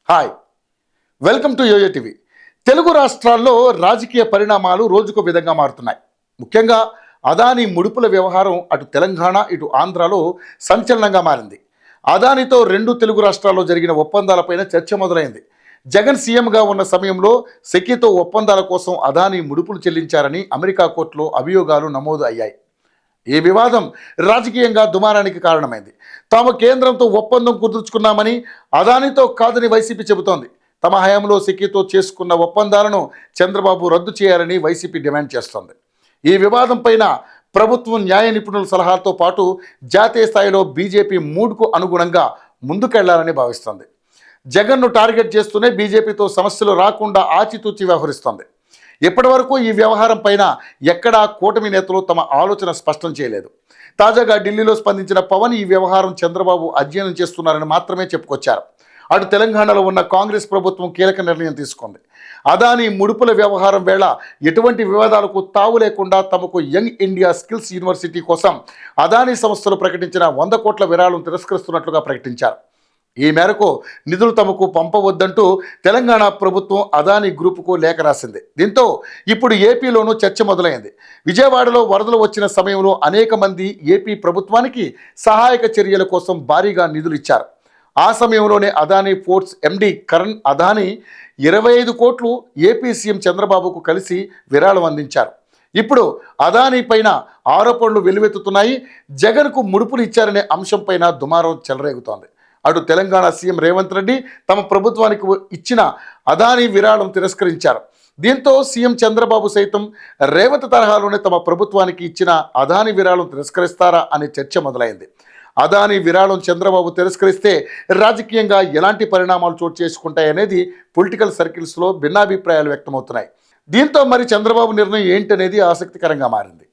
Hi, welcome to yoyo TV. Telugu రాష్ట్రాల్లో రాజకీయ పరిణామాలు రోజుకో విధంగా మారుతున్నాయి. ముఖ్యంగా అదానీ ముడుపుల వ్యవహారం అటు తెలంగాణ ఇటు ఆంధ్రాలో సంచలనంగా మారింది. అదానితో రెండు తెలుగు రాష్ట్రాల్లో జరిగిన ఒప్పందాలపైన చర్చ మొదలైంది. జగన్ సీఎంగా ఉన్న సమయంలో సెకీతో ఒప్పందాల కోసం అదానీ ముడుపులు చెల్లించారని అమెరికా కోర్టులో అభియోగాలు నమోదు అయ్యాయి. ఈ వివాదం రాజకీయంగా దుమారానికి కారణమైంది. తాము కేంద్రంతో ఒప్పందం కుదుర్చుకున్నామని, అదానితో కాదని వైసీపీ చెబుతోంది. తమ హయాంలో సెకీతో చేసుకున్న ఒప్పందాలను చంద్రబాబు రద్దు చేయాలని వైసీపీ డిమాండ్ చేస్తోంది. ఈ వివాదం పైన ప్రభుత్వం న్యాయ నిపుణుల సలహాతో పాటు జాతీయ స్థాయిలో బీజేపీ మూడ్కు అనుగుణంగా ముందుకెళ్లాలని భావిస్తోంది. జగన్ను టార్గెట్ చేస్తూనే బీజేపీతో సమస్యలు రాకుండా ఆచితూచి వ్యవహరిస్తోంది. ఇప్పటి వరకు ఈ వ్యవహారం పైన ఎక్కడా కూటమి నేతలు తమ ఆలోచన స్పష్టం చేయలేదు. తాజాగా ఢిల్లీలో స్పందించిన పవన్ ఈ వ్యవహారం చంద్రబాబు అధ్యయనం చేస్తున్నారని మాత్రమే చెప్పుకొచ్చారు. అటు తెలంగాణలో ఉన్న కాంగ్రెస్ ప్రభుత్వం కీలక నిర్ణయం తీసుకుంది. అదానీ ముడుపుల వ్యవహారం వేళ ఎటువంటి వివాదాలకు తావు లేకుండా తమకు యంగ్ ఇండియా స్కిల్స్ యూనివర్సిటీ కోసం అదానీ సంస్థలు ప్రకటించిన 100 కోట్ల విరాళం తిరస్కరిస్తున్నట్లుగా ప్రకటించారు. ఈ మేరకు నిధులు తమకు పంపవద్దంటూ తెలంగాణ ప్రభుత్వం అదానీ గ్రూపుకు లేఖ రాసింది. దీంతో ఇప్పుడు ఏపీలోనూ చర్చ మొదలైంది. విజయవాడలో వరదలు వచ్చిన సమయంలో అనేక మంది ఏపీ ప్రభుత్వానికి సహాయక చర్యల కోసం భారీగా నిధులు ఇచ్చారు. ఆ సమయంలోనే అదానీ పోర్ట్స్ ఎండి కరణ్ అదానీ 25 కోట్లు ఏపీ సీఎం చంద్రబాబుకు కలిసి విరాళం అందించారు. ఇప్పుడు అదానీ పైన ఆరోపణలు వెల్లువెత్తుతున్నాయి. జగన్కు ముడుపులు ఇచ్చారనే అంశంపైన దుమారం చెలరేగుతోంది. అటు తెలంగాణ సీఎం రేవంత్ రెడ్డి తమ ప్రభుత్వానికి ఇచ్చిన అదానీ విరాళం తిరస్కరించారు. దీంతో సీఎం చంద్రబాబు సైతం రేవంత్ తరహాలోనే తమ ప్రభుత్వానికి ఇచ్చిన అదానీ విరాళం తిరస్కరిస్తారా అనే చర్చ మొదలైంది. అదానీ విరాళం చంద్రబాబు తిరస్కరిస్తే రాజకీయంగా ఎలాంటి పరిణామాలు చోటు చేసుకుంటాయనేది పొలిటికల్ సర్కిల్స్లో భిన్నాభిప్రాయాలు వ్యక్తమవుతున్నాయి. దీంతో మరి చంద్రబాబు నిర్ణయం ఏంటనేది ఆసక్తికరంగా మారింది.